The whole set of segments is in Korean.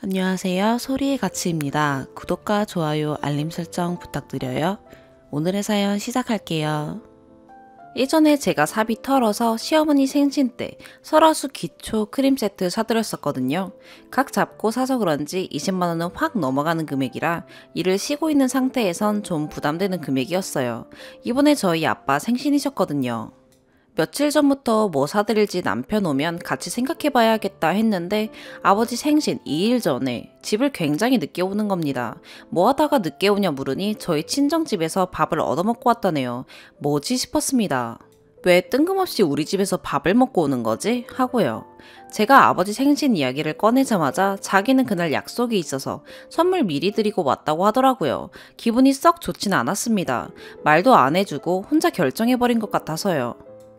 안녕하세요. 소리의 가치입니다. 구독과 좋아요, 알림 설정 부탁드려요. 오늘의 사연 시작할게요. 예전에 제가 사비 털어서 시어머니 생신 때 설화수 기초 크림 세트 사드렸었거든요. 각 잡고 사서 그런지 20만원은 확 넘어가는 금액이라 일을 쉬고 있는 상태에선 좀 부담되는 금액이었어요. 이번에 저희 아빠 생신이셨거든요. 며칠 전부터 뭐 사드릴지 남편 오면 같이 생각해봐야겠다 했는데 아버지 생신 2일 전에 집을 굉장히 늦게 오는 겁니다. 뭐 하다가 늦게 오냐 물으니 저희 친정집에서 밥을 얻어먹고 왔다네요. 뭐지 싶었습니다. 왜 뜬금없이 우리 집에서 밥을 먹고 오는 거지? 하고요. 제가 아버지 생신 이야기를 꺼내자마자 자기는 그날 약속이 있어서 선물 미리 드리고 왔다고 하더라고요. 기분이 썩 좋진 않았습니다. 말도 안 해주고 혼자 결정해버린 것 같아서요.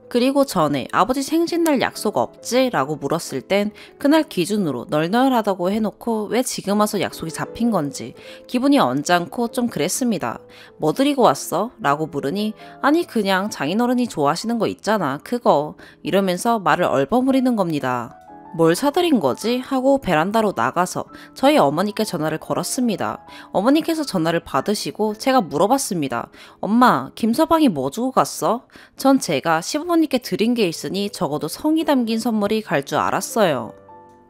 그리고 전에 아버지 생신날 약속 없지? 라고 물었을 땐 그날 기준으로 널널하다고 해놓고 왜 지금 와서 약속이 잡힌 건지 기분이 언짢고 좀 그랬습니다. 뭐 드리고 왔어? 라고 물으니 아니 그냥 장인어른이 좋아하시는 거 있잖아 그거 이러면서 말을 얼버무리는 겁니다. 뭘 사드린 거지? 하고 베란다로 나가서 저희 어머니께 전화를 걸었습니다. 어머니께서 전화를 받으시고 제가 물어봤습니다. 엄마, 김서방이 뭐 주고 갔어? 전 제가 시부모님께 드린 게 있으니 적어도 성의 담긴 선물이 갈 줄 알았어요.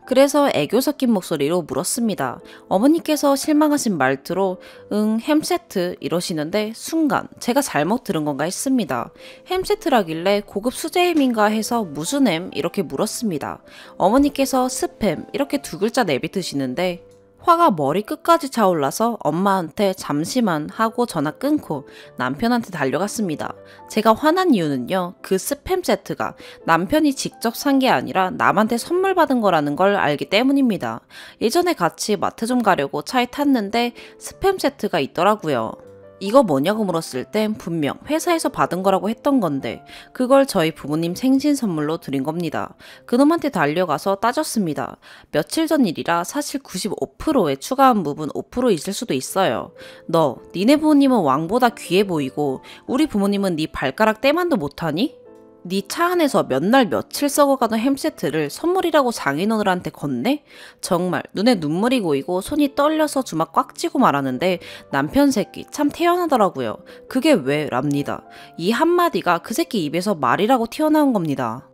그래서 애교 섞인 목소리로 물었습니다. 어머니께서 실망하신 말투로 응, 햄세트 이러시는데 순간 제가 잘못 들은 건가 했습니다. 햄세트라길래 고급 수제햄인가 해서 무슨 햄? 이렇게 물었습니다. 어머니께서 스팸 이렇게 두 글자 내뱉으시는데 화가 머리 끝까지 차올라서 엄마한테 잠시만 하고 전화 끊고 남편한테 달려갔습니다. 제가 화난 이유는요. 그 스팸 세트가 남편이 직접 산 게 아니라 남한테 선물 받은 거라는 걸 알기 때문입니다. 예전에 같이 마트 좀 가려고 차에 탔는데 스팸 세트가 있더라고요. 이거 뭐냐고 물었을 땐 분명 회사에서 받은 거라고 했던 건데 그걸 저희 부모님 생신 선물로 드린 겁니다. 그놈한테 달려가서 따졌습니다. 며칠 전 일이라 사실 95%에 추가한 부분 5% 있을 수도 있어요. 니네 부모님은 왕보다 귀해 보이고 우리 부모님은 네 발가락 떼만도 못하니? 네 차 안에서 몇 날 며칠 썩어가던 햄세트를 선물이라고 장인어른한테 건네? 정말 눈에 눈물이 고이고 손이 떨려서 주먹 꽉 쥐고 말하는데 남편 새끼 참 태연하더라고요. 그게 왜? 랍니다. 이 한마디가 그 새끼 입에서 말이라고 튀어나온 겁니다.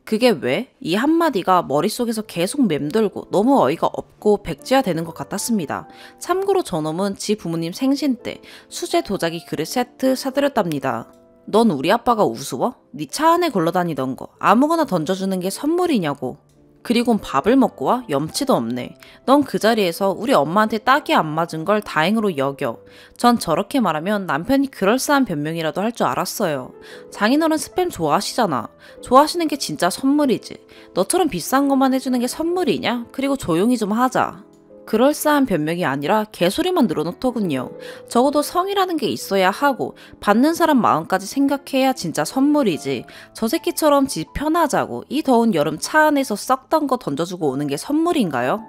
그게 왜? 이 한마디가 머릿속에서 계속 맴돌고 너무 어이가 없고 백지화 되는 것 같았습니다. 참고로 저놈은 지 부모님 생신 때 수제 도자기 그릇 세트 사드렸답니다. 넌 우리 아빠가 우스워? 네 차 안에 굴러다니던 거 아무거나 던져주는 게 선물이냐고. 그리곤 밥을 먹고 와? 염치도 없네. 넌 그 자리에서 우리 엄마한테 딱이 안 맞은 걸 다행으로 여겨. 전 저렇게 말하면 남편이 그럴싸한 변명이라도 할 줄 알았어요. 장인어른 스팸 좋아하시잖아. 좋아하시는 게 진짜 선물이지. 너처럼 비싼 것만 해주는 게 선물이냐? 그리고 조용히 좀 하자. 그럴싸한 변명이 아니라 개소리만 늘어놓더군요. 적어도 성이라는 게 있어야 하고 받는 사람 마음까지 생각해야 진짜 선물이지. 저 새끼처럼 지 편하자고 이 더운 여름 차 안에서 썩던 거 던져주고 오는 게 선물인가요?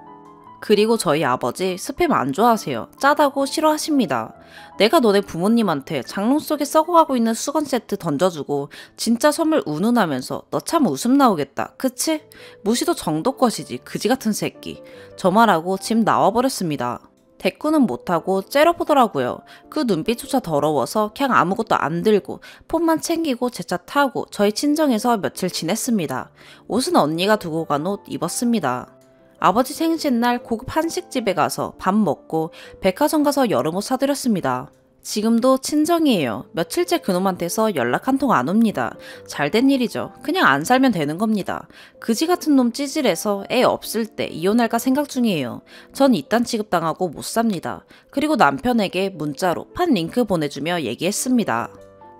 그리고 저희 아버지 스팸 안 좋아하세요. 짜다고 싫어하십니다. 내가 너네 부모님한테 장롱 속에 썩어가고 있는 수건 세트 던져주고 진짜 선물 운운하면서 너 참 웃음 나오겠다. 그치? 무시도 정도 것이지 그지 같은 새끼. 저 말하고 집 나와버렸습니다. 대꾸는 못하고 째려보더라고요. 그 눈빛조차 더러워서 그냥 아무것도 안 들고 폰만 챙기고 제 차 타고 저희 친정에서 며칠 지냈습니다. 옷은 언니가 두고 간 옷 입었습니다. 아버지 생신날 고급 한식집에 가서 밥 먹고 백화점 가서 여름옷 사드렸습니다. 지금도 친정이에요. 며칠째 그놈한테서 연락 한 통 안 옵니다. 잘된 일이죠. 그냥 안 살면 되는 겁니다. 그지 같은 놈 찌질해서 애 없을 때 이혼할까 생각 중이에요. 전 이딴 취급당하고 못 삽니다. 그리고 남편에게 문자로 판 링크 보내주며 얘기했습니다.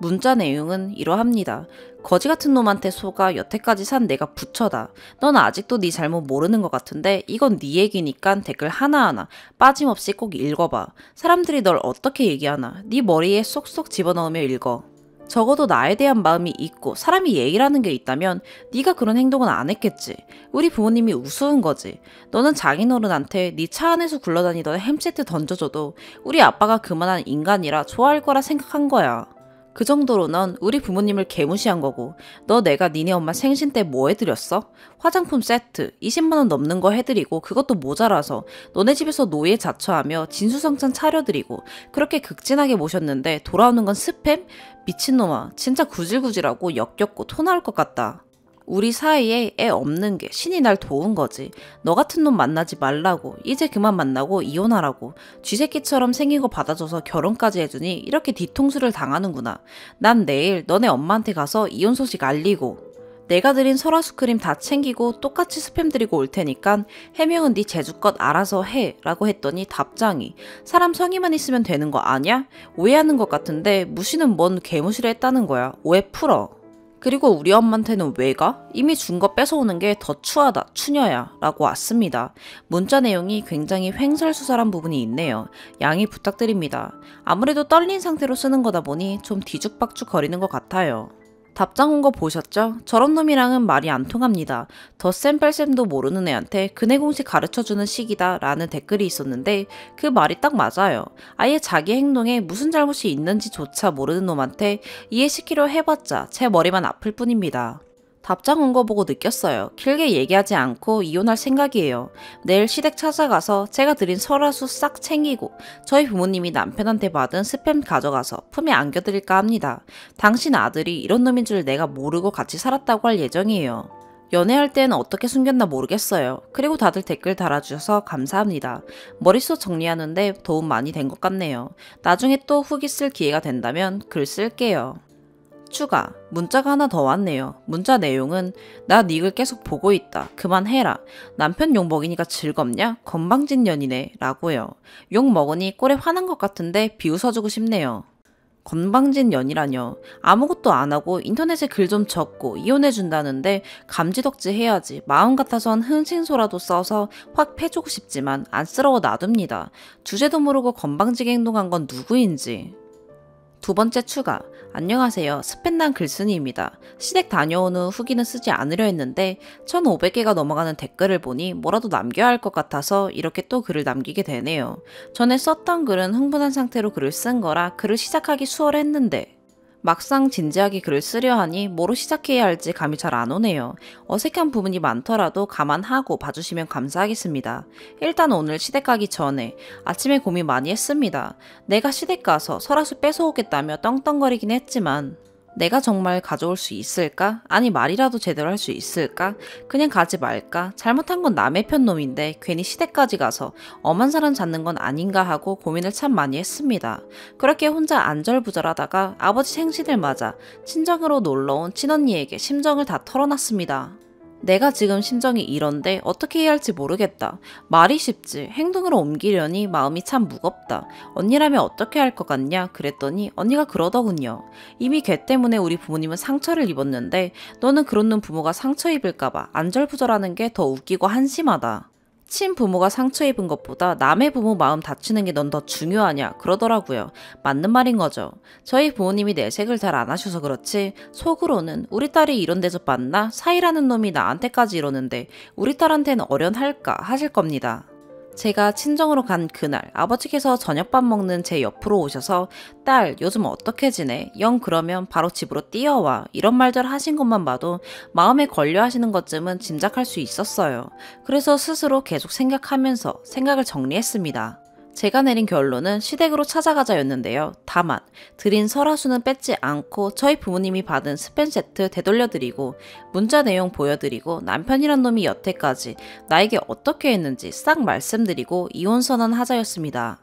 문자 내용은 이러합니다. 거지 같은 놈한테 속아 여태까지 산 내가 부처다. 넌 아직도 네 잘못 모르는 것 같은데 이건 네 얘기니까 댓글 하나하나 빠짐없이 꼭 읽어봐. 사람들이 널 어떻게 얘기하나 네 머리에 쏙쏙 집어넣으며 읽어. 적어도 나에 대한 마음이 있고 사람이 예의라는 게 있다면 네가 그런 행동은 안 했겠지. 우리 부모님이 우스운 거지. 너는 장인어른한테 네 차 안에서 굴러다니던 햄세트 던져줘도 우리 아빠가 그만한 인간이라 좋아할 거라 생각한 거야. 그 정도로 넌 우리 부모님을 개무시한 거고 너 내가 니네 엄마 생신 때 뭐 해드렸어? 화장품 세트 20만 원 넘는 거 해드리고 그것도 모자라서 너네 집에서 노예 자처하며 진수성찬 차려드리고 그렇게 극진하게 모셨는데 돌아오는 건 스팸? 미친놈아 진짜 구질구질하고 역겹고 토 나올 것 같다. 우리 사이에 애 없는 게 신이 날 도운 거지. 너 같은 놈 만나지 말라고. 이제 그만 만나고 이혼하라고. 쥐새끼처럼 생긴 거 받아줘서 결혼까지 해주니 이렇게 뒤통수를 당하는구나. 난 내일 너네 엄마한테 가서 이혼 소식 알리고 내가 드린 설화수 크림 다 챙기고 똑같이 스팸 드리고 올 테니까 해명은 네 재주껏 알아서 해 라고 했더니 답장이 사람 성의만 있으면 되는 거 아냐? 오해하는 것 같은데 무시는 뭔 개무시를 했다는 거야. 오해 풀어. 그리고 우리 엄마한테는 왜 가? 이미 준 거 뺏어오는 게 더 추하다, 추녀야 라고 왔습니다. 문자 내용이 굉장히 횡설수설한 부분이 있네요. 양해 부탁드립니다. 아무래도 떨린 상태로 쓰는 거다 보니 좀 뒤죽박죽 거리는 것 같아요. 답장 온 거 보셨죠? 저런 놈이랑은 말이 안 통합니다. 덧셈 뺄셈도 모르는 애한테 근해 공식 가르쳐주는 시기다 라는 댓글이 있었는데 그 말이 딱 맞아요. 아예 자기 행동에 무슨 잘못이 있는지조차 모르는 놈한테 이해시키려 해봤자 제 머리만 아플 뿐입니다. 답장 온 거 보고 느꼈어요. 길게 얘기하지 않고 이혼할 생각이에요. 내일 시댁 찾아가서 제가 드린 설화수 싹 챙기고 저희 부모님이 남편한테 받은 스팸 가져가서 품에 안겨드릴까 합니다. 당신 아들이 이런 놈인 줄 내가 모르고 같이 살았다고 할 예정이에요. 연애할 때는 어떻게 숨겼나 모르겠어요. 그리고 다들 댓글 달아주셔서 감사합니다. 머릿속 정리하는데 도움 많이 된 것 같네요. 나중에 또 후기 쓸 기회가 된다면 글 쓸게요. 추가, 문자가 하나 더 왔네요. 문자 내용은 나 닉을 계속 보고 있다. 그만해라. 남편 욕 먹이니까 즐겁냐? 건방진 년이네. 라고요. 욕 먹으니 꼴에 화난 것 같은데 비웃어주고 싶네요. 건방진 년이라뇨. 아무것도 안 하고 인터넷에 글 좀 적고 이혼해준다는데 감지덕지 해야지. 마음 같아선 흥신소라도 써서 확 패주고 싶지만 안쓰러워 놔둡니다. 주제도 모르고 건방지게 행동한 건 누구인지. 두 번째 추가. 안녕하세요. 스팸난 글쓴이입니다. 시댁 다녀온 후 후기는 쓰지 않으려 했는데 1500개가 넘어가는 댓글을 보니 뭐라도 남겨야 할 것 같아서 이렇게 또 글을 남기게 되네요. 전에 썼던 글은 흥분한 상태로 글을 쓴 거라 글을 시작하기 수월했는데 막상 진지하게 글을 쓰려 하니 뭐로 시작해야 할지 감이 잘 안 오네요. 어색한 부분이 많더라도 감안하고 봐주시면 감사하겠습니다. 일단 오늘 시댁 가기 전에 아침에 고민 많이 했습니다. 내가 시댁 가서 설화수 뺏어오겠다며 떵떵거리긴 했지만 내가 정말 가져올 수 있을까? 아니 말이라도 제대로 할 수 있을까? 그냥 가지 말까? 잘못한 건 남의 편 놈인데 괜히 시댁까지 가서 엄한 사람 잡는 건 아닌가 하고 고민을 참 많이 했습니다. 그렇게 혼자 안절부절하다가 아버지 생신을 맞아 친정으로 놀러온 친언니에게 심정을 다 털어놨습니다. 내가 지금 심정이 이런데 어떻게 해야 할지 모르겠다. 말이 쉽지 행동으로 옮기려니 마음이 참 무겁다. 언니라면 어떻게 할 것 같냐 그랬더니 언니가 그러더군요. 이미 걔 때문에 우리 부모님은 상처를 입었는데 너는 그런 놈 부모가 상처 입을까봐 안절부절하는 게 더 웃기고 한심하다. 친부모가 상처 입은 것보다 남의 부모 마음 다치는 게 넌 더 중요하냐 그러더라고요. 맞는 말인 거죠. 저희 부모님이 내색을 잘 안 하셔서 그렇지 속으로는 우리 딸이 이런 대접 받나? 사이라는 놈이 나한테까지 이러는데 우리 딸한테는 어련할까 하실 겁니다. 제가 친정으로 간 그날 아버지께서 저녁밥 먹는 제 옆으로 오셔서 딸 요즘 어떻게 지내? 영 그러면 바로 집으로 뛰어와 이런 말들 하신 것만 봐도 마음에 걸려 하시는 것쯤은 짐작할 수 있었어요. 그래서 스스로 계속 생각하면서 생각을 정리했습니다. 제가 내린 결론은 시댁으로 찾아가자였는데요. 다만 드린 설화수는 뺏지 않고 저희 부모님이 받은 스팸 세트 되돌려드리고 문자 내용 보여드리고 남편이란 놈이 여태까지 나에게 어떻게 했는지 싹 말씀드리고 이혼 선언하자였습니다.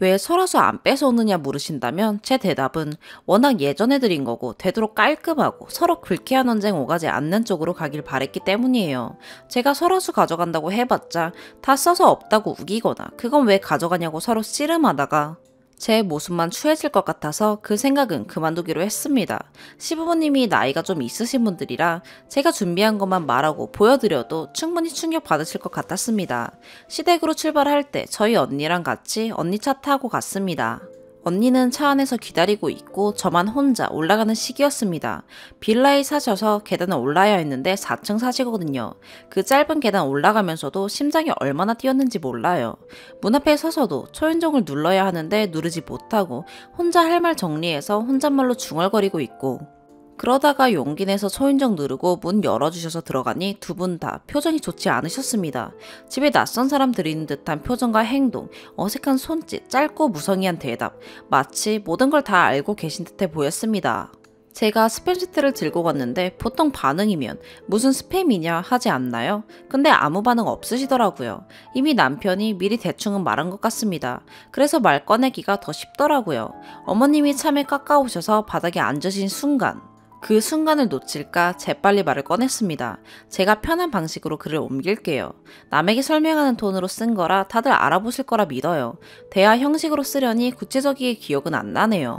왜 설화수 안 뺏어오느냐 물으신다면 제 대답은 워낙 예전에 드린 거고 되도록 깔끔하고 서로 불쾌한 언쟁 오가지 않는 쪽으로 가길 바랬기 때문이에요. 제가 설화수 가져간다고 해봤자 다 써서 없다고 우기거나 그건 왜 가져가냐고 서로 씨름하다가 제 모습만 추해질 것 같아서 그 생각은 그만두기로 했습니다. 시부모님이 나이가 좀 있으신 분들이라 제가 준비한 것만 말하고 보여드려도 충분히 충격받으실 것 같았습니다. 시댁으로 출발할 때 저희 언니랑 같이 언니 차 타고 갔습니다. 언니는 차 안에서 기다리고 있고 저만 혼자 올라가는 시기였습니다. 빌라에 사셔서 계단을 올라야 했는데 4층 사시거든요. 그 짧은 계단 올라가면서도 심장이 얼마나 뛰었는지 몰라요. 문 앞에 서서도 초인종을 눌러야 하는데 누르지 못하고 혼자 할 말 정리해서 혼잣말로 중얼거리고 있고, 그러다가 용기 내서 초인종 누르고 문 열어주셔서 들어가니 두 분 다 표정이 좋지 않으셨습니다. 집에 낯선 사람 들이는 듯한 표정과 행동, 어색한 손짓, 짧고 무성의한 대답, 마치 모든 걸 다 알고 계신 듯해 보였습니다. 제가 스팸 세트를 들고 갔는데 보통 반응이면 무슨 스팸이냐 하지 않나요? 근데 아무 반응 없으시더라고요. 이미 남편이 미리 대충은 말한 것 같습니다. 그래서 말 꺼내기가 더 쉽더라고요. 어머님이 참외 깎아오셔서 바닥에 앉으신 순간, 그 순간을 놓칠까 재빨리 말을 꺼냈습니다. 제가 편한 방식으로 글을 옮길게요. 남에게 설명하는 톤으로 쓴 거라 다들 알아보실 거라 믿어요. 대화 형식으로 쓰려니 구체적이게 기억은 안 나네요.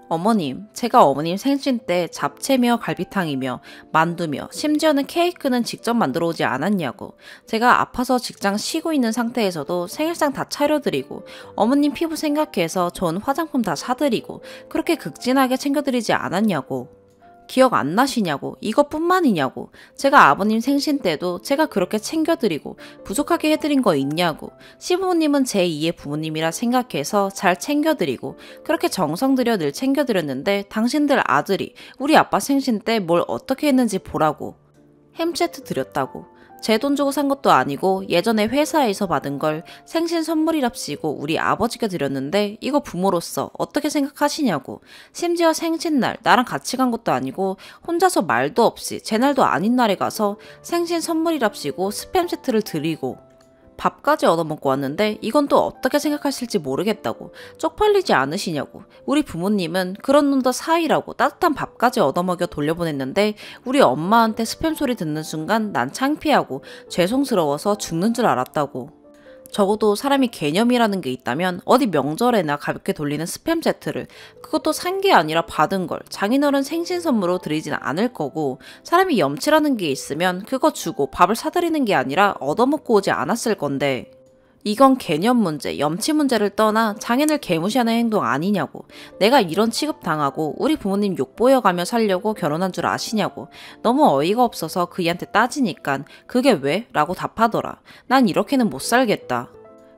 어머님, 제가 어머님 생신 때 잡채며 갈비탕이며 만두며 심지어는 케이크는 직접 만들어 오지 않았냐고, 제가 아파서 직장 쉬고 있는 상태에서도 생일상 다 차려드리고 어머님 피부 생각해서 좋은 화장품 다 사드리고 그렇게 극진하게 챙겨드리지 않았냐고, 기억 안 나시냐고, 이것뿐만이냐고, 제가 아버님 생신 때도 제가 그렇게 챙겨드리고 부족하게 해드린 거 있냐고, 시부모님은 제2의 부모님이라 생각해서 잘 챙겨드리고 그렇게 정성 들여 늘 챙겨드렸는데 당신들 아들이 우리 아빠 생신 때 뭘 어떻게 했는지 보라고, 햄 세트 드렸다고, 제 돈 주고 산 것도 아니고 예전에 회사에서 받은 걸 생신 선물이랍시고 우리 아버지가 드렸는데 이거 부모로서 어떻게 생각하시냐고, 심지어 생신날 나랑 같이 간 것도 아니고 혼자서 말도 없이 제 날도 아닌 날에 가서 생신 선물이랍시고 스팸 세트를 드리고 밥까지 얻어먹고 왔는데 이건 또 어떻게 생각하실지 모르겠다고, 쪽팔리지 않으시냐고, 우리 부모님은 그런 놈도 사이라고 따뜻한 밥까지 얻어먹여 돌려보냈는데 우리 엄마한테 스팸 소리 듣는 순간 난 창피하고 죄송스러워서 죽는 줄 알았다고. 적어도 사람이 개념이라는 게 있다면 어디 명절에나 가볍게 돌리는 스팸 세트를, 그것도 산 게 아니라 받은 걸 장인어른 생신 선물로 드리진 않을 거고, 사람이 염치라는 게 있으면 그거 주고 밥을 사드리는 게 아니라 얻어먹고 오지 않았을 건데, 이건 개념 문제, 염치 문제를 떠나 장인을 개무시하는 행동 아니냐고, 내가 이런 취급 당하고 우리 부모님 욕보여가며 살려고 결혼한 줄 아시냐고, 너무 어이가 없어서 그이한테 따지니깐 그게 왜? 라고 답하더라. 난 이렇게는 못 살겠다.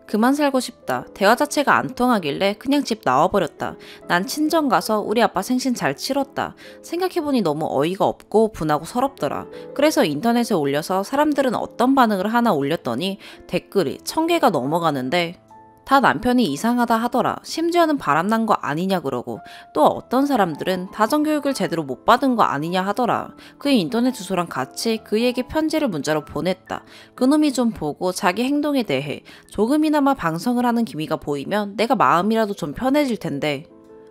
그만 살고 싶다. 대화 자체가 안 통하길래 그냥 집 나와버렸다. 난 친정 가서 우리 아빠 생신 잘 치렀다. 생각해보니 너무 어이가 없고 분하고 서럽더라. 그래서 인터넷에 올려서 사람들은 어떤 반응을 하나 올렸더니 댓글이 1000개가 넘어가는데 다 남편이 이상하다 하더라. 심지어는 바람난 거 아니냐 그러고, 또 어떤 사람들은 다정교육을 제대로 못 받은 거 아니냐 하더라. 그의 인터넷 주소랑 같이 그에게 편지를 문자로 보냈다. 그놈이 좀 보고 자기 행동에 대해 조금이나마 반성을 하는 기미가 보이면 내가 마음이라도 좀 편해질 텐데,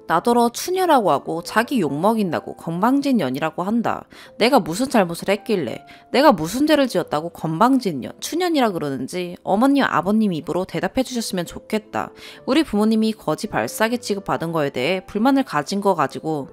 나더러 추녀라고 하고 자기 욕먹인다고 건방진년이라고 한다. 내가 무슨 잘못을 했길래, 내가 무슨 죄를 지었다고 건방진년, 추년이라 그러는지 어머님 아버님 입으로 대답해 주셨으면 좋겠다. 우리 부모님이 거지 발사계 취급받은 거에 대해 불만을 가진 거 가지고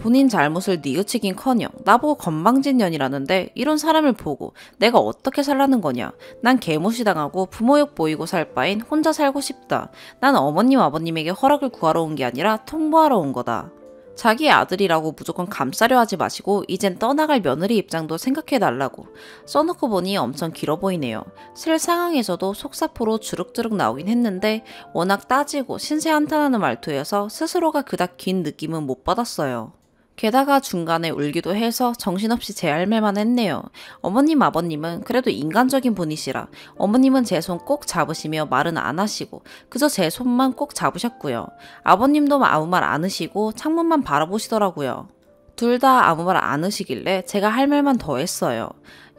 본인 잘못을 뉘우치긴커녕 나보고 건방진년이라는데, 이런 사람을 보고 내가 어떻게 살라는 거냐. 난 개무시당하고 부모욕 보이고 살 바엔 혼자 살고 싶다. 난 어머님 아버님에게 허락을 구하러 온 게 아니라 통보하러 온 거다. 자기 아들이라고 무조건 감싸려 하지 마시고 이젠 떠나갈 며느리 입장도 생각해달라고 써놓고 보니 엄청 길어 보이네요. 실 상황에서도 속사포로 주룩주룩 나오긴 했는데 워낙 따지고 신세 한탄하는 말투여서 스스로가 그닥 긴 느낌은 못 받았어요. 게다가 중간에 울기도 해서 정신없이 제 할매만 했네요. 어머님 아버님은 그래도 인간적인 분이시라 어머님은 제 손 꼭 잡으시며 말은 안 하시고 그저 제 손만 꼭 잡으셨고요. 아버님도 아무 말 안 하시고 창문만 바라보시더라고요. 둘 다 아무 말 안 하시길래 제가 할 말만 더 했어요.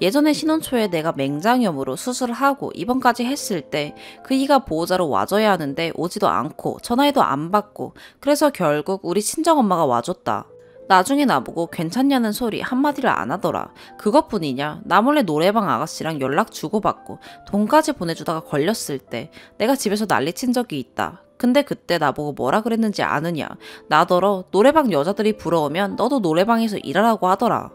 예전에 신혼 초에 내가 맹장염으로 수술을 하고 입원까지 했을 때 그이가 보호자로 와줘야 하는데 오지도 않고 전화해도 안 받고, 그래서 결국 우리 친정엄마가 와줬다. 나중에 나보고 괜찮냐는 소리 한마디를 안 하더라. 그것뿐이냐, 나 몰래 노래방 아가씨랑 연락 주고받고 돈까지 보내주다가 걸렸을 때 내가 집에서 난리친 적이 있다. 근데 그때 나보고 뭐라 그랬는지 아느냐. 나더러 노래방 여자들이 부러우면 너도 노래방에서 일하라고 하더라.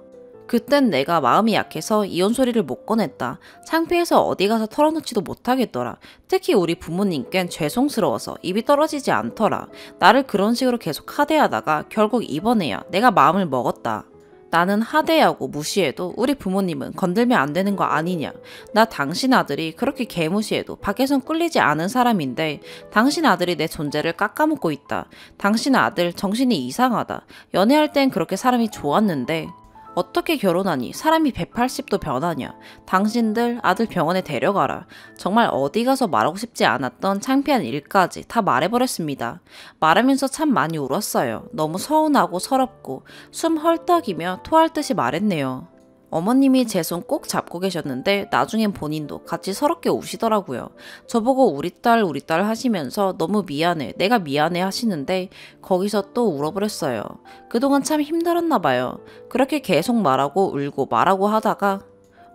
그땐 내가 마음이 약해서 이혼 소리를 못 꺼냈다. 창피해서 어디 가서 털어놓지도 못하겠더라. 특히 우리 부모님껜 죄송스러워서 입이 떨어지지 않더라. 나를 그런 식으로 계속 하대하다가 결국 이번에야 내가 마음을 먹었다. 나는 하대하고 무시해도 우리 부모님은 건들면 안 되는 거 아니냐. 나 당신 아들이 그렇게 개무시해도 밖에선 꿀리지 않은 사람인데 당신 아들이 내 존재를 깎아먹고 있다. 당신 아들 정신이 이상하다. 연애할 땐 그렇게 사람이 좋았는데 어떻게 결혼하니 사람이 180도 변하냐. 당신들 아들 병원에 데려가라. 정말 어디 가서 말하고 싶지 않았던 창피한 일까지 다 말해버렸습니다. 말하면서 참 많이 울었어요. 너무 서운하고 서럽고 숨 헐떡이며 토할 듯이 말했네요. 어머님이 제 손 꼭 잡고 계셨는데 나중엔 본인도 같이 서럽게 우시더라고요. 저보고 우리 딸 하시면서 너무 미안해, 내가 미안해 하시는데 거기서 또 울어버렸어요. 그동안 참 힘들었나 봐요. 그렇게 계속 말하고 울고 말하고 하다가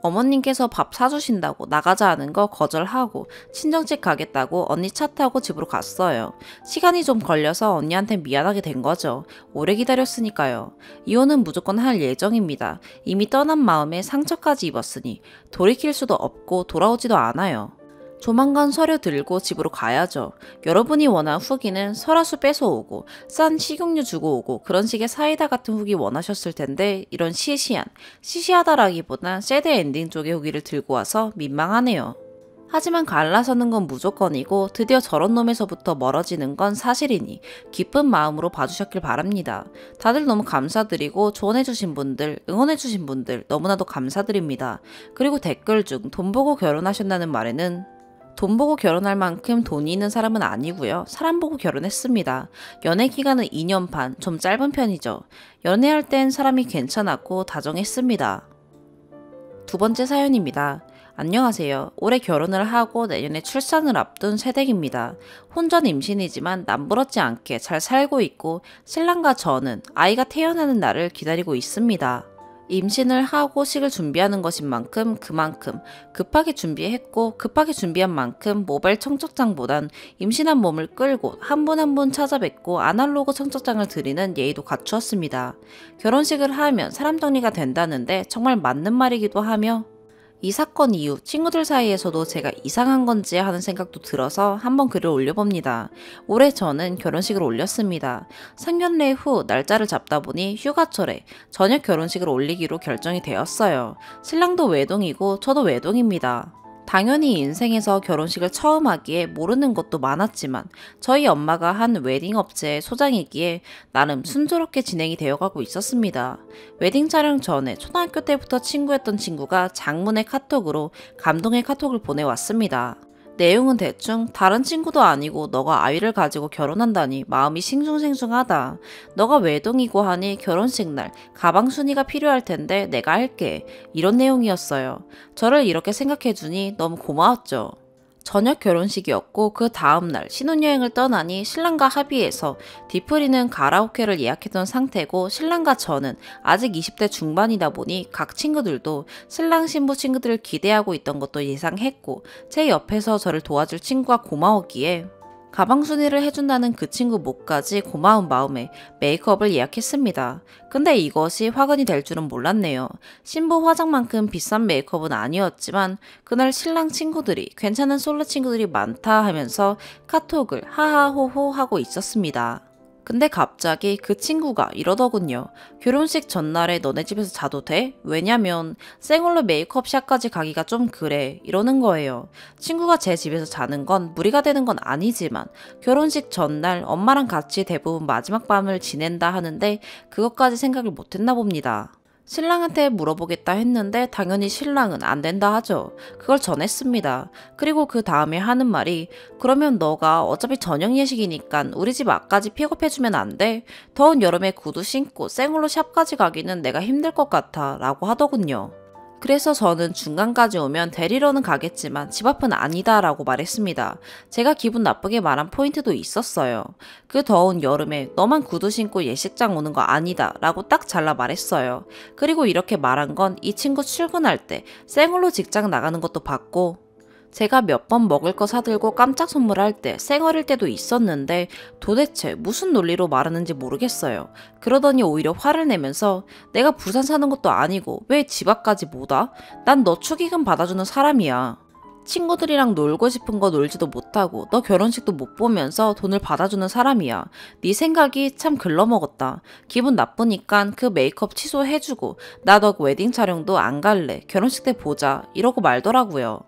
어머님께서 밥 사주신다고 나가자 하는 거 거절하고 친정집 가겠다고 언니 차 타고 집으로 갔어요. 시간이 좀 걸려서 언니한테 미안하게 된 거죠. 오래 기다렸으니까요. 이혼은 무조건 할 예정입니다. 이미 떠난 마음에 상처까지 입었으니 돌이킬 수도 없고 돌아오지도 않아요. 조만간 서류 들고 집으로 가야죠. 여러분이 원한 후기는 설화수 뺏어오고 싼 식용유 주고 오고 그런 식의 사이다 같은 후기 원하셨을 텐데 이런 시시하다라기보단 새드 엔딩 쪽의 후기를 들고 와서 민망하네요. 하지만 갈라서는 건 무조건이고 드디어 저런 놈에서부터 멀어지는 건 사실이니 기쁜 마음으로 봐주셨길 바랍니다. 다들 너무 감사드리고 조언해주신 분들, 응원해주신 분들 너무나도 감사드립니다. 그리고 댓글 중 돈 보고 결혼하셨다는 말에는 돈 보고 결혼할 만큼 돈이 있는 사람은 아니고요. 사람 보고 결혼했습니다. 연애 기간은 2년 반, 좀 짧은 편이죠. 연애할 땐 사람이 괜찮았고 다정했습니다. 두 번째 사연입니다. 안녕하세요. 올해 결혼을 하고 내년에 출산을 앞둔 새댁입니다. 혼전 임신이지만 남부럽지 않게 잘 살고 있고 신랑과 저는 아이가 태어나는 날을 기다리고 있습니다. 임신을 하고 식을 준비하는 것인 만큼 그만큼 급하게 준비했고 급하게 준비한 만큼 모바일 청첩장보단 임신한 몸을 끌고 한 분 한 분 찾아뵙고 아날로그 청첩장을 드리는 예의도 갖추었습니다. 결혼식을 하면 사람 정리가 된다는데 정말 맞는 말이기도 하며 이 사건 이후 친구들 사이에서도 제가 이상한 건지 하는 생각도 들어서 한번 글을 올려봅니다. 올해 저는 결혼식을 올렸습니다. 상견례 후 날짜를 잡다 보니 휴가철에 저녁 결혼식을 올리기로 결정이 되었어요. 신랑도 외동이고 저도 외동입니다. 당연히 인생에서 결혼식을 처음 하기에 모르는 것도 많았지만 저희 엄마가 한 웨딩 업체의 소장이기에 나름 순조롭게 진행이 되어가고 있었습니다. 웨딩 촬영 전에 초등학교 때부터 친구였던 친구가 장문의 카톡으로 감동의 카톡을 보내왔습니다. 내용은 대충 다른 친구도 아니고 너가 아이를 가지고 결혼한다니 마음이 싱숭생숭하다. 너가 외동이고 하니 결혼식 날 가방 순위가 필요할 텐데 내가 할게. 이런 내용이었어요. 저를 이렇게 생각해주니 너무 고마웠죠. 저녁 결혼식이었고 그 다음날 신혼여행을 떠나니 신랑과 합의해서 뒤풀이는 가라오케를 예약했던 상태고 신랑과 저는 아직 20대 중반이다 보니 각 친구들도 신랑 신부 친구들을 기대하고 있던 것도 예상했고 제 옆에서 저를 도와줄 친구가 고마웠기에 가방 순위를 해준다는 그 친구 목까지 고마운 마음에 메이크업을 예약했습니다. 근데 이것이 화근이 될 줄은 몰랐네요. 신부 화장만큼 비싼 메이크업은 아니었지만 그날 신랑 친구들이 괜찮은 솔로 친구들이 많다 하면서 카톡을 하하호호 하고 있었습니다. 근데 갑자기 그 친구가 이러더군요. 결혼식 전날에 너네 집에서 자도 돼? 왜냐면 생얼로 메이크업샵까지 가기가 좀 그래. 이러는 거예요. 친구가 제 집에서 자는 건 무리가 되는 건 아니지만 결혼식 전날 엄마랑 같이 대부분 마지막 밤을 지낸다 하는데 그것까지 생각을 못했나 봅니다. 신랑한테 물어보겠다 했는데 당연히 신랑은 안 된다 하죠. 그걸 전했습니다. 그리고 그 다음에 하는 말이 그러면 너가 어차피 저녁 예식이니까 우리 집 앞까지 픽업해주면 안 돼? 더운 여름에 구두 신고 생얼로 샵까지 가기는 내가 힘들 것 같아 라고 하더군요. 그래서 저는 중간까지 오면 데리러는 가겠지만 집 앞은 아니다 라고 말했습니다. 제가 기분 나쁘게 말한 포인트도 있었어요. 그 더운 여름에 너만 구두 신고 예식장 오는 거 아니다 라고 딱 잘라 말했어요. 그리고 이렇게 말한 건 이 친구 출근할 때 생얼로 직장 나가는 것도 봤고 제가 몇 번 먹을 거 사들고 깜짝 선물할 때 쌩얼일 때도 있었는데 도대체 무슨 논리로 말하는지 모르겠어요. 그러더니 오히려 화를 내면서 내가 부산 사는 것도 아니고 왜 집 앞까지 못 와? 난 너 축의금 받아주는 사람이야. 친구들이랑 놀고 싶은 거 놀지도 못하고 너 결혼식도 못 보면서 돈을 받아주는 사람이야. 네 생각이 참 글러먹었다. 기분 나쁘니까 그 메이크업 취소해주고 나 너 웨딩 촬영도 안 갈래. 결혼식 때 보자. 이러고 말더라고요.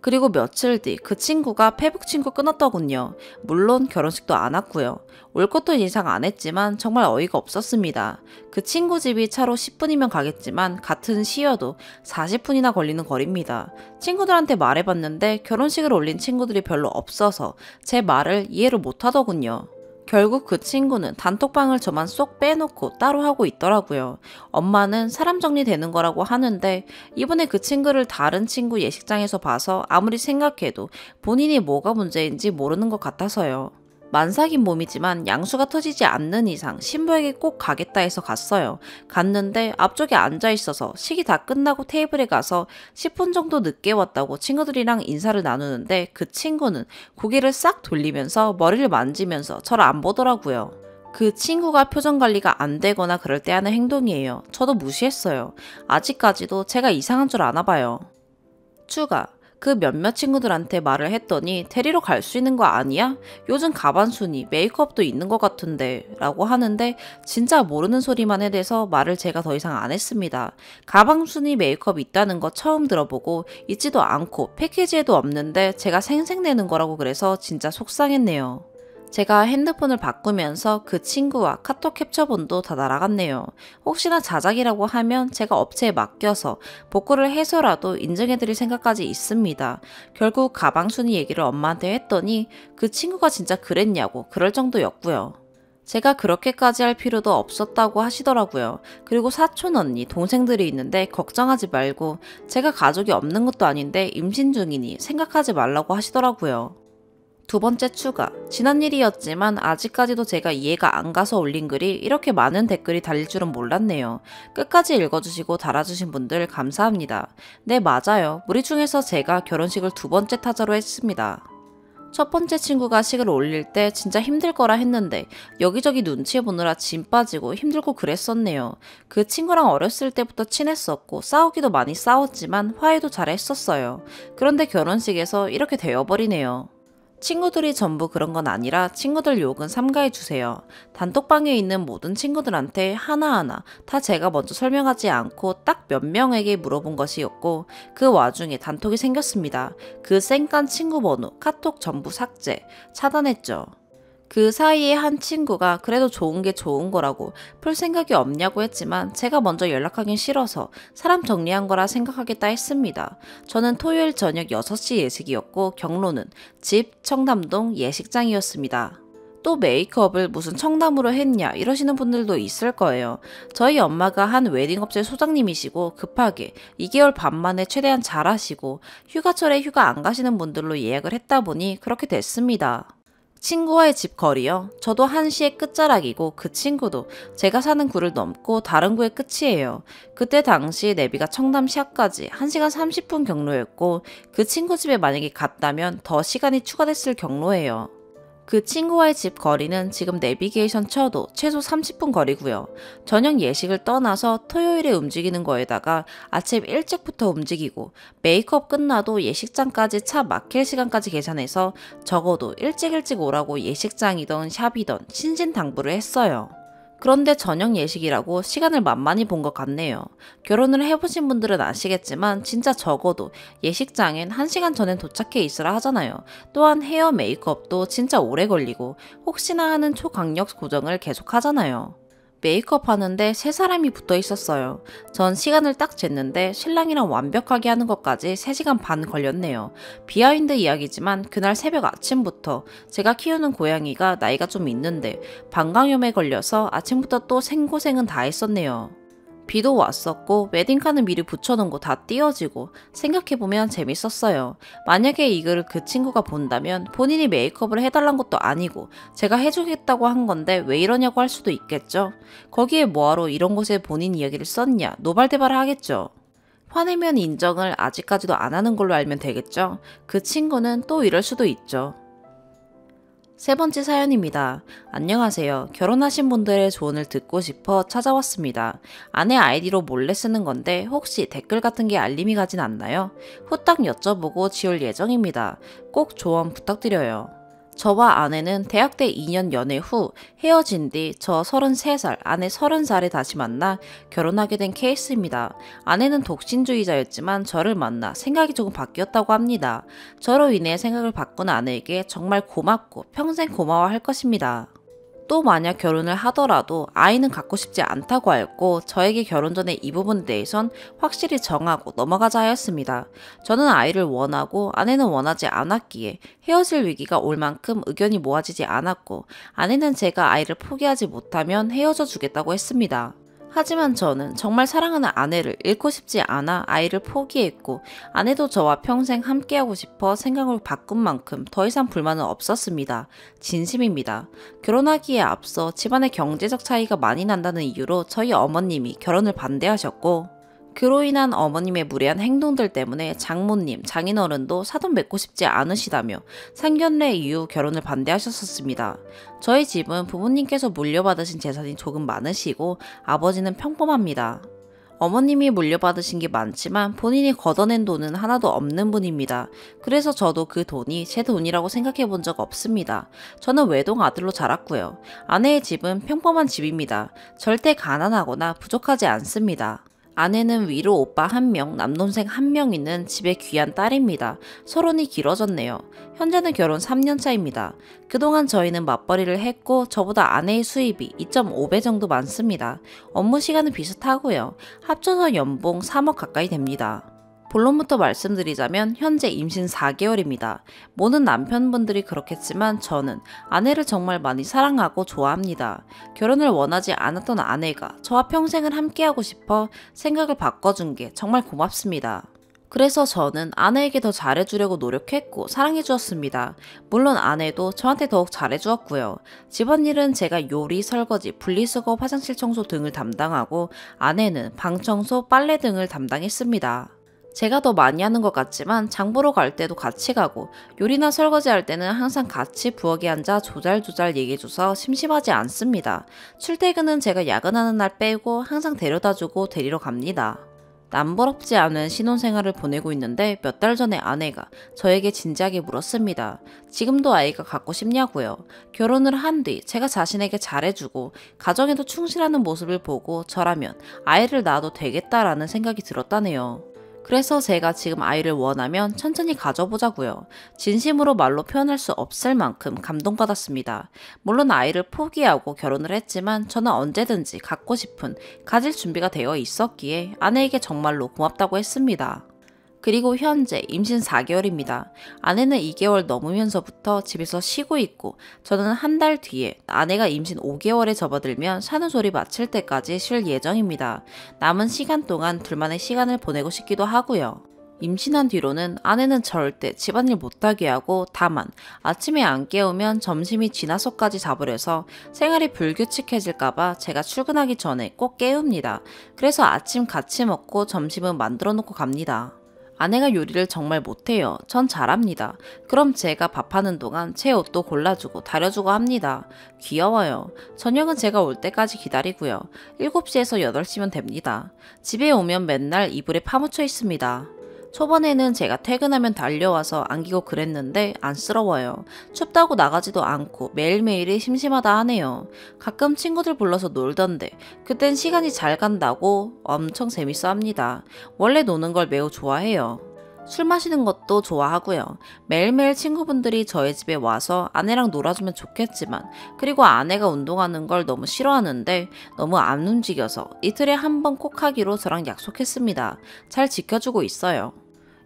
그리고 며칠 뒤 그 친구가 페북 친구 끊었더군요. 물론 결혼식도 안 왔고요. 올 것도 예상 안 했지만 정말 어이가 없었습니다. 그 친구 집이 차로 10분이면 가겠지만 같은 시여도 40분이나 걸리는 거리입니다. 친구들한테 말해봤는데 결혼식을 올린 친구들이 별로 없어서 제 말을 이해를 못하더군요. 결국 그 친구는 단톡방을 저만 쏙 빼놓고 따로 하고 있더라고요. 엄마는 사람 정리되는 거라고 하는데 이번에 그 친구를 다른 친구 예식장에서 봐서 아무리 생각해도 본인이 뭐가 문제인지 모르는 것 같아서요. 만삭인 몸이지만 양수가 터지지 않는 이상 신부에게 꼭 가겠다 해서 갔어요. 갔는데 앞쪽에 앉아 있어서 식이 다 끝나고 테이블에 가서 10분 정도 늦게 왔다고 친구들이랑 인사를 나누는데 그 친구는 고개를 싹 돌리면서 머리를 만지면서 저를 안 보더라고요. 그 친구가 표정 관리가 안 되거나 그럴 때 하는 행동이에요. 저도 무시했어요. 아직까지도 제가 이상한 줄 아나 봐요. 추가. 그 몇몇 친구들한테 말을 했더니 데리러 갈 수 있는 거 아니야? 요즘 가반순이 메이크업도 있는 것 같은데 라고 하는데 진짜 모르는 소리만 해대서 말을 제가 더 이상 안 했습니다. 가방순이 메이크업 있다는 거 처음 들어보고 있지도 않고 패키지에도 없는데 제가 생색내는 거라고 그래서 진짜 속상했네요. 제가 핸드폰을 바꾸면서 그 친구와 카톡 캡처본도 다 날아갔네요. 혹시나 자작이라고 하면 제가 업체에 맡겨서 복구를 해서라도 인증해드릴 생각까지 있습니다. 결국 가방순이 얘기를 엄마한테 했더니 그 친구가 진짜 그랬냐고 그럴 정도였고요. 제가 그렇게까지 할 필요도 없었다고 하시더라고요. 그리고 사촌 언니, 동생들이 있는데 걱정하지 말고 제가 가족이 없는 것도 아닌데 임신 중이니 생각하지 말라고 하시더라고요. 두 번째 추가. 지난 일이었지만 아직까지도 제가 이해가 안 가서 올린 글이 이렇게 많은 댓글이 달릴 줄은 몰랐네요. 끝까지 읽어주시고 달아주신 분들 감사합니다. 네, 맞아요. 우리 중에서 제가 결혼식을 두 번째 타자로 했습니다. 첫 번째 친구가 식을 올릴 때 진짜 힘들 거라 했는데 여기저기 눈치 보느라 짐 빠지고 힘들고 그랬었네요. 그 친구랑 어렸을 때부터 친했었고 싸우기도 많이 싸웠지만 화해도 잘 했었어요. 그런데 결혼식에서 이렇게 되어버리네요. 친구들이 전부 그런 건 아니라 친구들 욕은 삼가해 주세요. 단톡방에 있는 모든 친구들한테 하나하나 다 제가 먼저 설명하지 않고 딱 몇 명에게 물어본 것이었고 그 와중에 단톡이 생겼습니다. 그 쌩깐 친구 번호, 카톡 전부 삭제, 차단했죠. 그 사이에 한 친구가 그래도 좋은 게 좋은 거라고 풀 생각이 없냐고 했지만 제가 먼저 연락하긴 싫어서 사람 정리한 거라 생각하겠다 했습니다. 저는 토요일 저녁 6시 예식이었고 경로는 집 청담동 예식장이었습니다. 또 메이크업을 무슨 청담으로 했냐 이러시는 분들도 있을 거예요. 저희 엄마가 한 웨딩업체 소장님이시고 급하게 2개월 반 만에 최대한 잘하시고 휴가철에 휴가 안 가시는 분들로 예약을 했다 보니 그렇게 됐습니다. 친구와의 집 거리요. 저도 1시의 끝자락이고 그 친구도 제가 사는 구를 넘고 다른 구의 끝이에요. 그때 당시 내비가 청담시야까지 1시간 30분 경로였고 그 친구 집에 만약에 갔다면 더 시간이 추가됐을 경로예요. 그 친구와의 집 거리는 지금 내비게이션 쳐도 최소 30분 거리고요. 저녁 예식을 떠나서 토요일에 움직이는 거에다가 아침 일찍부터 움직이고 메이크업 끝나도 예식장까지 차 막힐 시간까지 계산해서 적어도 일찍 오라고 예식장이던 샵이던 신신당부를 했어요. 그런데 저녁 예식이라고 시간을 만만히 본 것 같네요. 결혼을 해보신 분들은 아시겠지만 진짜 적어도 예식장엔 1시간 전엔 도착해 있으라 하잖아요. 또한 헤어 메이크업도 진짜 오래 걸리고 혹시나 하는 초강력 고정을 계속 하잖아요. 메이크업 하는데 3사람이 붙어 있었어요. 전 시간을 딱 쟀는데 신랑이랑 완벽하게 하는 것까지 3시간 반 걸렸네요. 비하인드 이야기지만 그날 새벽 아침부터 제가 키우는 고양이가 나이가 좀 있는데 방광염에 걸려서 아침부터 또 생고생은 다 했었네요. 비도 왔었고 웨딩카는 미리 붙여놓은 거 다 띄워지고 생각해보면 재밌었어요. 만약에 이 글을 그 친구가 본다면 본인이 메이크업을 해달란 것도 아니고 제가 해주겠다고 한 건데 왜 이러냐고 할 수도 있겠죠. 거기에 뭐하러 이런 곳에 본인 이야기를 썼냐 노발대발을 하겠죠. 화내면 인정을 아직까지도 안 하는 걸로 알면 되겠죠? 그 친구는 또 이럴 수도 있죠. 세 번째 사연입니다. 안녕하세요. 결혼하신 분들의 조언을 듣고 싶어 찾아왔습니다. 아내 아이디로 몰래 쓰는 건데 혹시 댓글 같은 게 알림이 가진 않나요? 후딱 여쭤보고 지울 예정입니다. 꼭 조언 부탁드려요. 저와 아내는 대학 때 2년 연애 후 헤어진 뒤 저 33살, 아내 30살에 다시 만나 결혼하게 된 케이스입니다. 아내는 독신주의자였지만 저를 만나 생각이 조금 바뀌었다고 합니다. 저로 인해 생각을 바꾼 아내에게 정말 고맙고 평생 고마워할 것입니다. 또 만약 결혼을 하더라도 아이는 갖고 싶지 않다고 했고 저에게 결혼 전에 이 부분에 대해선 확실히 정하고 넘어가자 하였습니다. 저는 아이를 원하고 아내는 원하지 않았기에 헤어질 위기가 올 만큼 의견이 모아지지 않았고 아내는 제가 아이를 포기하지 못하면 헤어져 주겠다고 했습니다. 하지만 저는 정말 사랑하는 아내를 잃고 싶지 않아 아이를 포기했고 아내도 저와 평생 함께하고 싶어 생각을 바꾼 만큼 더 이상 불만은 없었습니다. 진심입니다. 결혼하기에 앞서 집안의 경제적 차이가 많이 난다는 이유로 저희 어머님이 결혼을 반대하셨고 그로 인한 어머님의 무례한 행동들 때문에 장모님, 장인어른도 사돈 맺고 싶지 않으시다며 상견례 이후 결혼을 반대하셨었습니다. 저희 집은 부모님께서 물려받으신 재산이 조금 많으시고 아버지는 평범합니다. 어머님이 물려받으신 게 많지만 본인이 걷어낸 돈은 하나도 없는 분입니다. 그래서 저도 그 돈이 제 돈이라고 생각해 본 적 없습니다. 저는 외동 아들로 자랐고요. 아내의 집은 평범한 집입니다. 절대 가난하거나 부족하지 않습니다. 아내는 위로 오빠 1명, 남동생 1명 있는 집의 귀한 딸입니다. 서론이 길어졌네요. 현재는 결혼 3년차입니다. 그동안 저희는 맞벌이를 했고 저보다 아내의 수입이 2.5배 정도 많습니다. 업무 시간은 비슷하고요. 합쳐서 연봉 3억 가까이 됩니다. 본론부터 말씀드리자면 현재 임신 4개월입니다. 모든 남편분들이 그렇겠지만 저는 아내를 정말 많이 사랑하고 좋아합니다. 결혼을 원하지 않았던 아내가 저와 평생을 함께하고 싶어 생각을 바꿔준 게 정말 고맙습니다. 그래서 저는 아내에게 더 잘해주려고 노력했고 사랑해주었습니다. 물론 아내도 저한테 더욱 잘해주었고요. 집안일은 제가 요리, 설거지, 분리수거, 화장실 청소 등을 담당하고 아내는 방 청소, 빨래 등을 담당했습니다. 제가 더 많이 하는 것 같지만 장 보러 갈 때도 같이 가고 요리나 설거지 할 때는 항상 같이 부엌에 앉아 조잘조잘 얘기해줘서 심심하지 않습니다. 출퇴근은 제가 야근하는 날 빼고 항상 데려다주고 데리러 갑니다. 남부럽지 않은 신혼생활을 보내고 있는데 몇 달 전에 아내가 저에게 진지하게 물었습니다. 지금도 아이가 갖고 싶냐고요. 결혼을 한 뒤 제가 자신에게 잘해주고 가정에도 충실하는 모습을 보고 저라면 아이를 낳아도 되겠다라는 생각이 들었다네요. 그래서 제가 지금 아이를 원하면 천천히 가져보자고요. 진심으로 말로 표현할 수 없을 만큼 감동받았습니다. 물론 아이를 포기하고 결혼을 했지만 저는 언제든지 갖고 싶은 가질 준비가 되어 있었기에 아내에게 정말로 고맙다고 했습니다. 그리고 현재 임신 4개월입니다. 아내는 2개월 넘으면서부터 집에서 쉬고 있고 저는 한 달 뒤에 아내가 임신 5개월에 접어들면 산후조리 마칠 때까지 쉴 예정입니다. 남은 시간 동안 둘만의 시간을 보내고 싶기도 하고요. 임신한 뒤로는 아내는 절대 집안일 못하게 하고 다만 아침에 안 깨우면 점심이 지나서까지 자버려서 생활이 불규칙해질까봐 제가 출근하기 전에 꼭 깨웁니다. 그래서 아침 같이 먹고 점심은 만들어 놓고 갑니다. 아내가 요리를 정말 못해요. 전 잘합니다. 그럼 제가 밥하는 동안 제 옷도 골라주고 다려주고 합니다. 귀여워요. 저녁은 제가 올 때까지 기다리고요. 7시에서 8시면 됩니다. 집에 오면 맨날 이불에 파묻혀 있습니다. 초반에는 제가 퇴근하면 달려와서 안기고 그랬는데 안쓰러워요. 춥다고 나가지도 않고 매일매일이 심심하다 하네요. 가끔 친구들 불러서 놀던데 그땐 시간이 잘 간다고 엄청 재밌어 합니다. 원래 노는 걸 매우 좋아해요. 술 마시는 것도 좋아하고요. 매일매일 친구분들이 저희 집에 와서 아내랑 놀아주면 좋겠지만 그리고 아내가 운동하는 걸 너무 싫어하는데 너무 안 움직여서 이틀에 한 번 꼭 하기로 저랑 약속했습니다. 잘 지켜주고 있어요.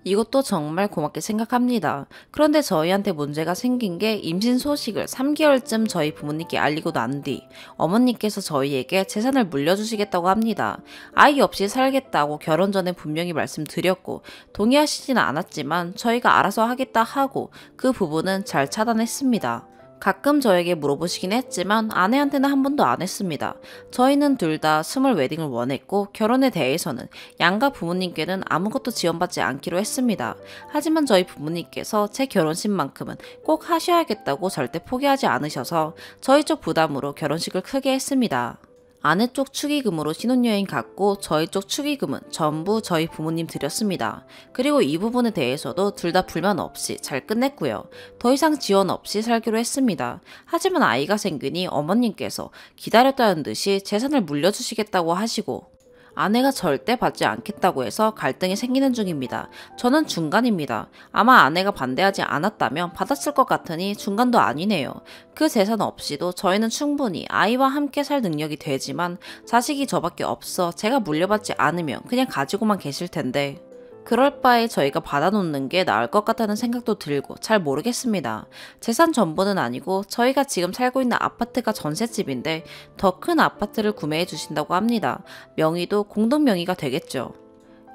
이것도 정말 고맙게 생각합니다. 그런데 저희한테 문제가 생긴 게 임신 소식을 3개월쯤 저희 부모님께 알리고 난 뒤 어머니께서 저희에게 재산을 물려주시겠다고 합니다. 아이 없이 살겠다고 결혼 전에 분명히 말씀드렸고 동의하시지는 않았지만 저희가 알아서 하겠다 하고 그 부분은 잘 차단했습니다. 가끔 저에게 물어보시긴 했지만 아내한테는 한 번도 안 했습니다. 저희는 둘 다 스몰 웨딩을 원했고 결혼에 대해서는 양가 부모님께는 아무것도 지원받지 않기로 했습니다. 하지만 저희 부모님께서 제 결혼식만큼은 꼭 하셔야겠다고 절대 포기하지 않으셔서 저희 쪽 부담으로 결혼식을 크게 했습니다. 아내 쪽 축의금으로 신혼여행 갔고 저희 쪽 축의금은 전부 저희 부모님 드렸습니다. 그리고 이 부분에 대해서도 둘 다 불만 없이 잘 끝냈고요. 더 이상 지원 없이 살기로 했습니다. 하지만 아이가 생기니 어머님께서 기다렸다는 듯이 재산을 물려주시겠다고 하시고 아내가 절대 받지 않겠다고 해서 갈등이 생기는 중입니다. 저는 중간입니다. 아마 아내가 반대하지 않았다면 받았을 것 같으니 중간도 아니네요. 그 재산 없이도 저희는 충분히 아이와 함께 살 능력이 되지만 자식이 저밖에 없어 제가 물려받지 않으면 그냥 가지고만 계실 텐데 그럴 바에 저희가 받아놓는 게 나을 것 같다는 생각도 들고 잘 모르겠습니다. 재산 전부는 아니고 저희가 지금 살고 있는 아파트가 전셋집인데 더 큰 아파트를 구매해 주신다고 합니다. 명의도 공동 명의가 되겠죠.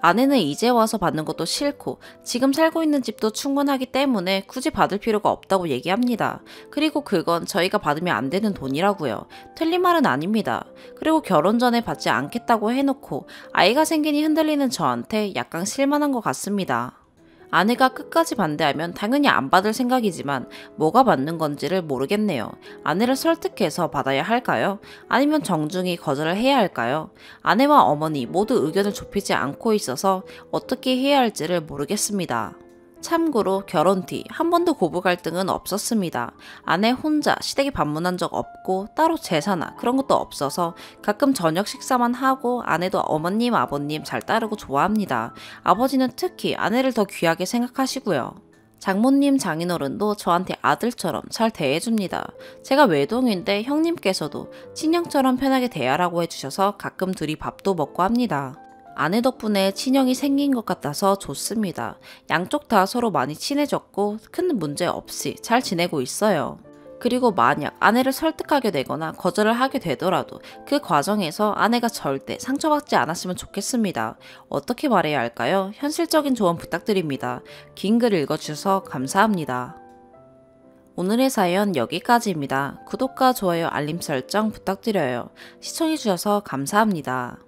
아내는 이제 와서 받는 것도 싫고 지금 살고 있는 집도 충분하기 때문에 굳이 받을 필요가 없다고 얘기합니다. 그리고 그건 저희가 받으면 안 되는 돈이라고요. 틀린 말은 아닙니다. 그리고 결혼 전에 받지 않겠다고 해놓고 아이가 생기니 흔들리는 저한테 약간 실망한 것 같습니다. 아내가 끝까지 반대하면 당연히 안 받을 생각이지만 뭐가 맞는 건지를 모르겠네요. 아내를 설득해서 받아야 할까요? 아니면 정중히 거절을 해야 할까요? 아내와 어머니 모두 의견을 좁히지 않고 있어서 어떻게 해야 할지를 모르겠습니다. 참고로 결혼 뒤 한 번도 고부 갈등은 없었습니다. 아내 혼자 시댁에 방문한 적 없고 따로 제사나 그런 것도 없어서 가끔 저녁 식사만 하고 아내도 어머님, 아버님 잘 따르고 좋아합니다. 아버지는 특히 아내를 더 귀하게 생각하시고요. 장모님, 장인어른도 저한테 아들처럼 잘 대해줍니다. 제가 외동인데 형님께서도 친형처럼 편하게 대하라고 해주셔서 가끔 둘이 밥도 먹고 합니다. 아내 덕분에 친형이 생긴 것 같아서 좋습니다. 양쪽 다 서로 많이 친해졌고 큰 문제 없이 잘 지내고 있어요. 그리고 만약 아내를 설득하게 되거나 거절을 하게 되더라도 그 과정에서 아내가 절대 상처받지 않았으면 좋겠습니다. 어떻게 말해야 할까요? 현실적인 조언 부탁드립니다. 긴 글 읽어주셔서 감사합니다. 오늘의 사연 여기까지입니다. 구독과 좋아요, 알림 설정 부탁드려요. 시청해주셔서 감사합니다.